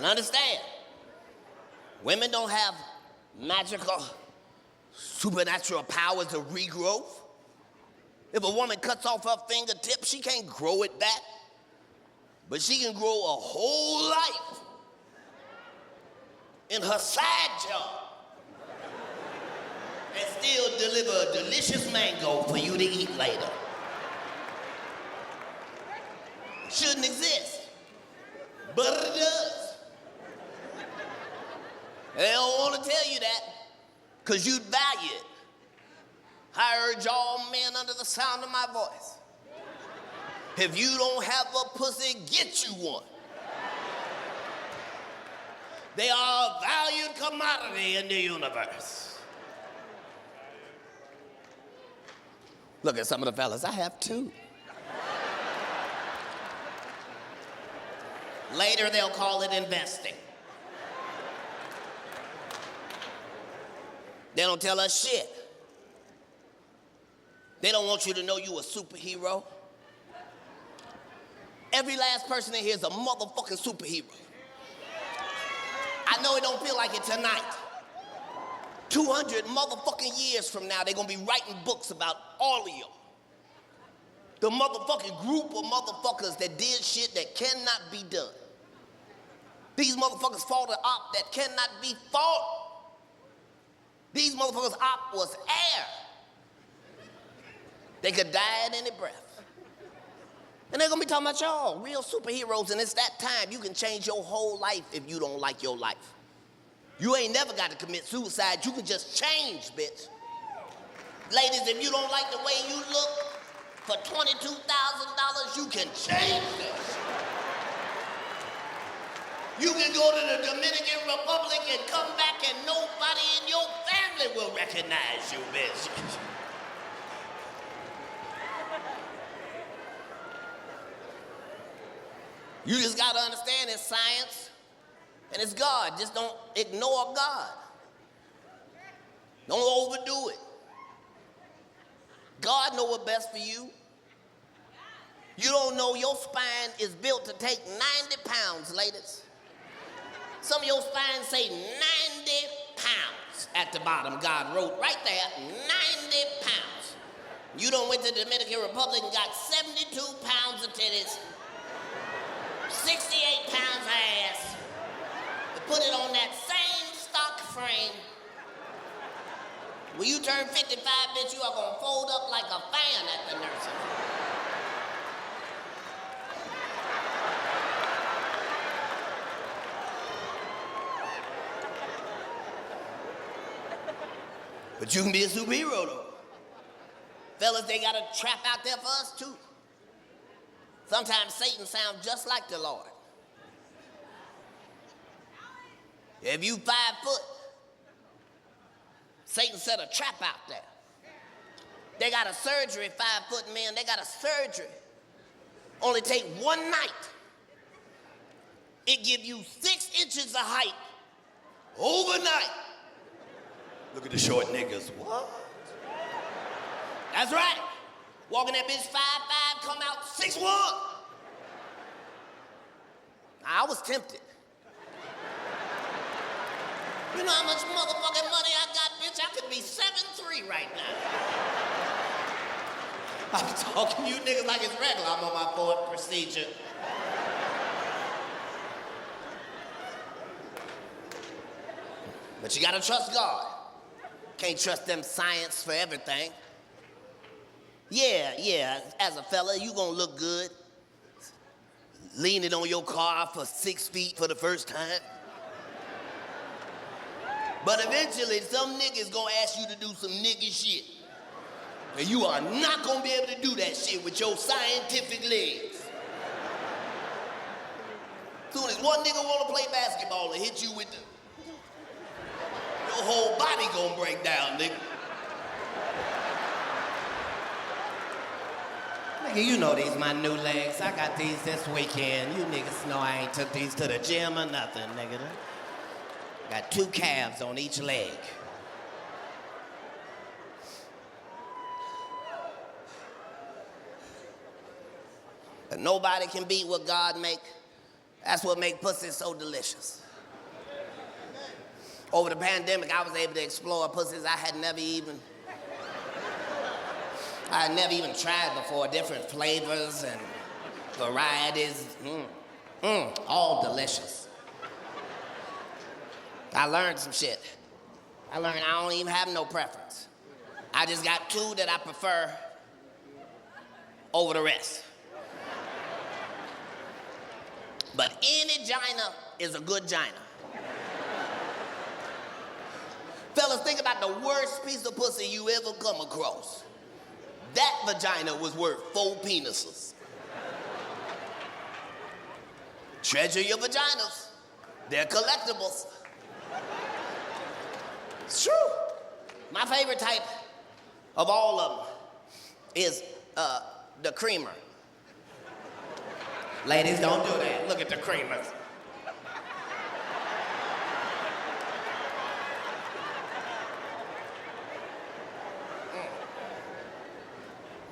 And understand, women don't have magical, supernatural powers of regrowth. If a woman cuts off her fingertip, she can't grow it back. But she can grow a whole life in her side job and still deliver a delicious mango for you to eat later. Shouldn't exist, but it does. They don't want to tell you that because you'd value it. I urge all men under the sound of my voice. If you don't have a pussy, get you one. They are a valued commodity in the universe. Look at some of the fellas. I have two. Later, they'll call it investing. They don't tell us shit. They don't want you to know you a superhero. Every last person in here is a motherfucking superhero. I know it don't feel like it tonight. 200 motherfucking years from now, they're gonna be writing books about all of y'all. The motherfucking group of motherfuckers that did shit that cannot be done. These motherfuckers fought an op that cannot be fought. These motherfuckers' op was air. They could die at any breath. And they're gonna be talking about y'all, real superheroes, and it's that time. You can change your whole life if you don't like your life. You ain't never got to commit suicide. You can just change, bitch. Ladies, if you don't like the way you look, for $22,000, you can change this. You can go to the Dominican Republic and come back and nobody in your family will recognize you, bitch. You just gotta understand it's science and it's God. Just don't ignore God. Don't overdo it. God know what's best for you. You don't know your spine is built to take 90 pounds, ladies. Some of your spines say 90 pounds at the bottom. God wrote right there, 90 pounds. You done went to the Dominican Republic and got 72 pounds of titties, 68 pounds of ass, to put it on that same stock frame. When you turn 55, bitch, you are gonna fold up like a fan at the nursing home. But you can be a superhero, though. Fellas, they got a trap out there for us, too. Sometimes Satan sounds just like the Lord. If you 5 foot, Satan set a trap out there. They got a surgery, 5 foot men, they got a surgery. Only take one night. It give you 6 inches of height overnight. Look at the short niggas. What? That's right. Walking that bitch 5'5", come out 6'1". I was tempted. You know how much motherfucking money I got, bitch? I could be 7'3" right now. I'm talking to you niggas like it's regular. I'm on my 4th procedure. But you gotta trust God. Can't trust them science for everything. Yeah, as a fella, you gonna look good leaning on your car for 6 feet for the first time. But eventually, some niggas gonna ask you to do some nigga shit. And you are not gonna be able to do that shit with your scientific legs. Soon as one nigga wanna play basketball and hit you with the... Your whole body gonna break down, nigga. Nigga, you know these my new legs. I got these this weekend. You niggas know I ain't took these to the gym or nothing, nigga. Got 2 calves on each leg. And nobody can beat what God make. That's what makes pussy so delicious. Over the pandemic, I was able to explore pussies I had never even tried before, different flavors and varieties. All delicious. I learned some shit. I learned I don't even have no preference. I just got two that I prefer over the rest. But any gina is a good gina. Fellas, think about the worst piece of pussy you ever come across. That vagina was worth 4 penises. Treasure your vaginas. They're collectibles. It's true. My favorite type of all of them is the creamer. Ladies, don't do that. Look at the creamers.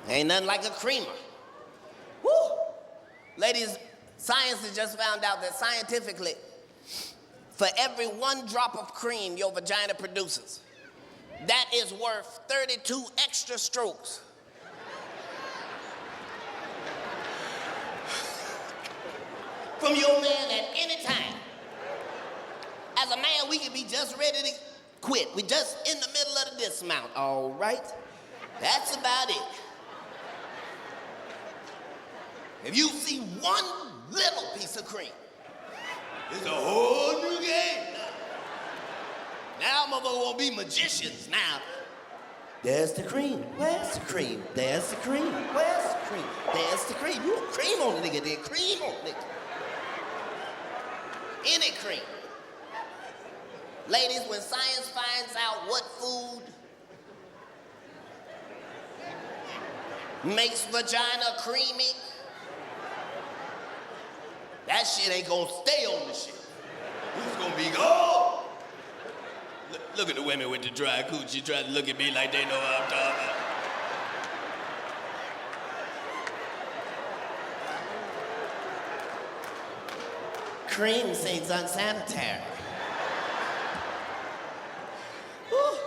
Ain't nothing like a creamer. Woo! Ladies, science has just found out that scientifically, for every 1 drop of cream your vagina produces, that is worth 32 extra strokes. From your man at any time. As a man, we can be just ready to quit. We just in the middle of the dismount, all right? That's about it. If you see 1 little piece of cream, it's a whole new game now. Now motherfuckers won't be magicians now. There's the cream. Where's the cream? There's the cream. Where's the cream? There's the cream. You a cream on the nigga, there. Cream on the nigga. Any cream. Ladies, when science finds out what food makes vagina creamy, that shit ain't gonna stay on the shit. It's gonna be gone. Look at the women with the dry coochie trying to look at me like they know what I'm talking about. Cream seems unsanitary. Whew.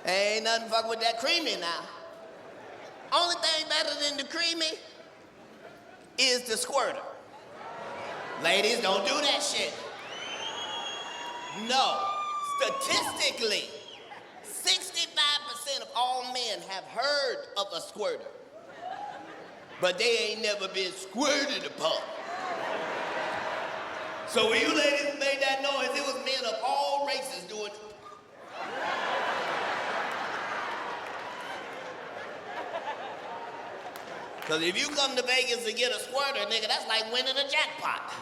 Ain't nothing fucking with that creamy now. Only thing better than the creamy is the squirter. Ladies, don't do that shit. No. Statistically, 65% of all men have heard of a squirter, but they ain't never been squirted upon. So when you ladies made that noise, it was men of all races doing it. Because if you come to Vegas to get a squirter, nigga, that's like winning a jackpot.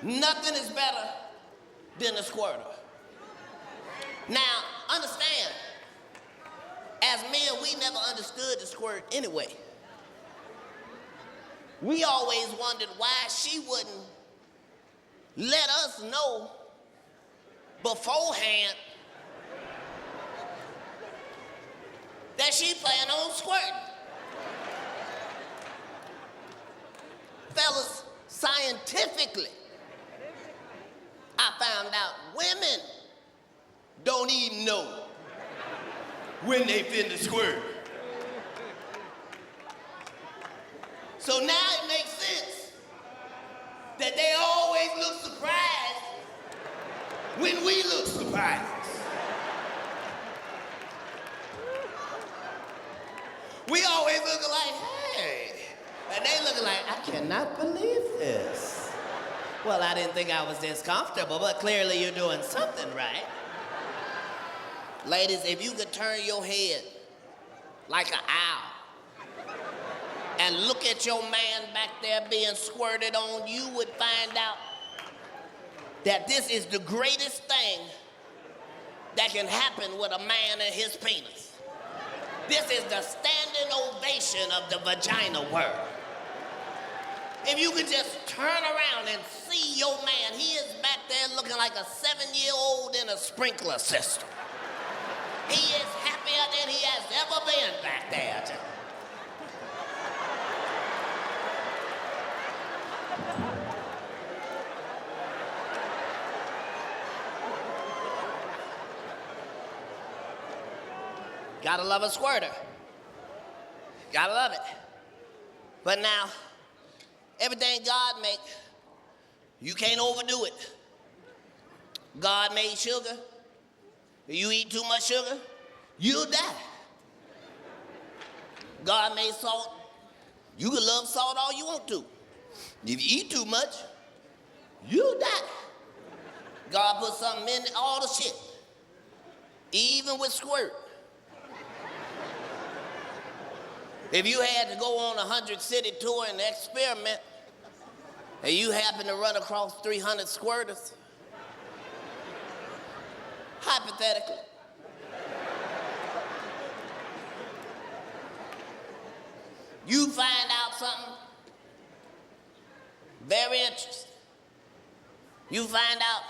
Nothing is better than a squirter. Now, understand, as men, we never understood the squirt anyway. We always wondered why she wouldn't let us know beforehand that she planned on squirting. Fellas, scientifically, I found out women don't even know when they finna squirt. So now it makes sense that they always look surprised when we look surprised. We always look like, hey, and they looking like, I cannot believe this. Well, I didn't think I was this comfortable, but clearly you're doing something right. Ladies, if you could turn your head like an owl and look at your man back there being squirted on, you would find out that this is the greatest thing that can happen with a man and his penis. This is the standing ovation of the vagina world. If you could just turn around and see your man, he is back there looking like a 7-year-old in a sprinkler system. He is happier than he has ever been back there. Gotta love a squirter. Gotta love it. But now, everything God make, you can't overdo it. God made sugar. If you eat too much sugar, you'll die. God made salt. You can love salt all you want to. If you eat too much, you'll die. God put something in all the shit, even with squirt. If you had to go on a 100-city tour and experiment, and you happen to run across 300 squirters, hypothetically, you find out something very interesting. You find out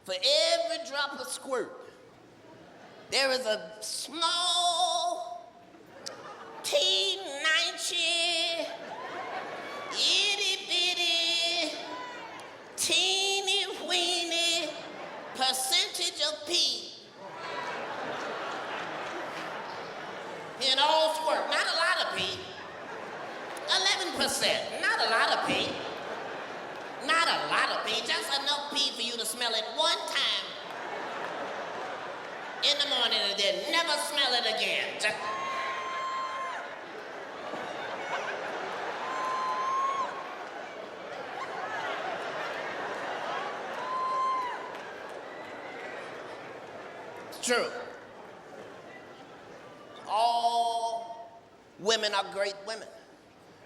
for every drop of squirt, there is a small, teeny, itty-bitty, teeny-weeny percentage of pee in all squirt. Not a lot of pee. 11%. Not a lot of pee. Not a lot of pee. Just enough pee for you to smell it one time in the morning and then never smell it again. It's true. All women are great women.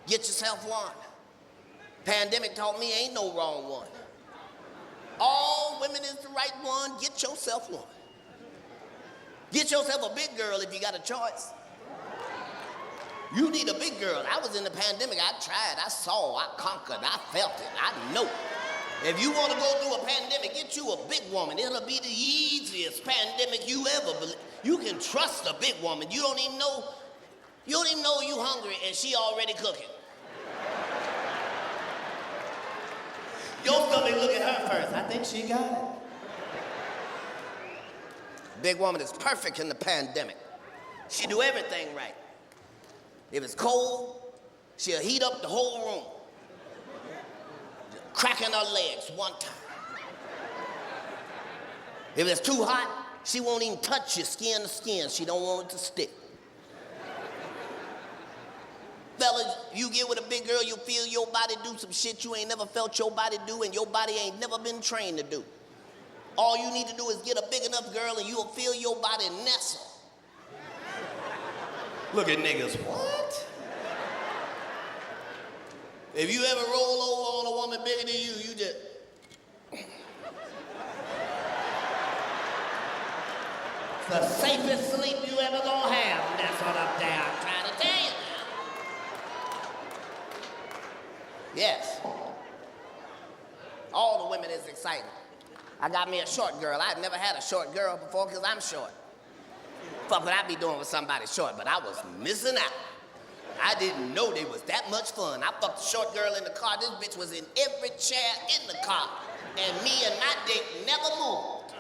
Get yourself one. Pandemic taught me ain't no wrong one. All women is the right one. Get yourself one. Get yourself a big girl if you got a choice. You need a big girl. I was in the pandemic. I tried. I saw. I conquered. I felt it. I know. If you want to go through a pandemic, get you a big woman. It'll be the easiest pandemic you ever believe. You can trust a big woman. You don't even know you hungry and she already cooking. Your stomach look at her first. I think she got it. Big woman is perfect in the pandemic. She do everything right. If it's cold, she'll heat up the whole room. Cracking her legs one time. If it's too hot, she won't even touch you skin to skin. She don't want it to stick. Fellas, you get with a big girl, you'll feel your body do some shit you ain't never felt your body do and your body ain't never been trained to do. All you need to do is get a big enough girl and you'll feel your body nestle. Look at niggas, what? If you ever roll over on a woman bigger than you, you just... It's the safest sleep you ever gonna have, and that's what I'm trying to tell you. Yes. All the women is excited. I got me a short girl. I've never had a short girl before because I'm short. Fuck what I be doing with somebody short, but I was missing out. I didn't know they was that much fun. I fucked a short girl in the car. This bitch was in every chair in the car. And me and my dick never moved.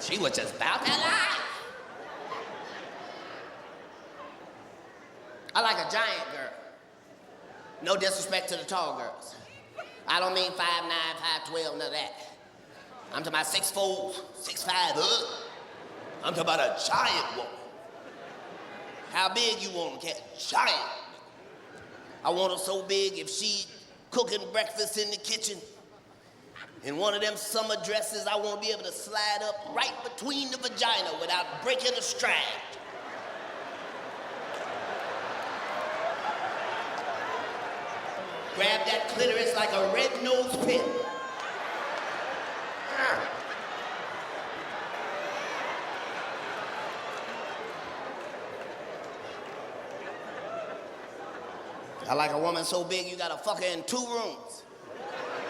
She was just about that life. I like a giant girl. No disrespect to the tall girls. I don't mean 5'9", 5'12", none of that. I'm talking about 6'4", 6'5", I'm talking about a giant woman. How big you want them, cat? Giant. I want her so big if she cooking breakfast in the kitchen, in one of them summer dresses, I want to be able to slide up right between the vagina without breaking a stride. Grab that clitoris like a red-nosed pin. I like a woman so big you gotta fuck her in 2 rooms.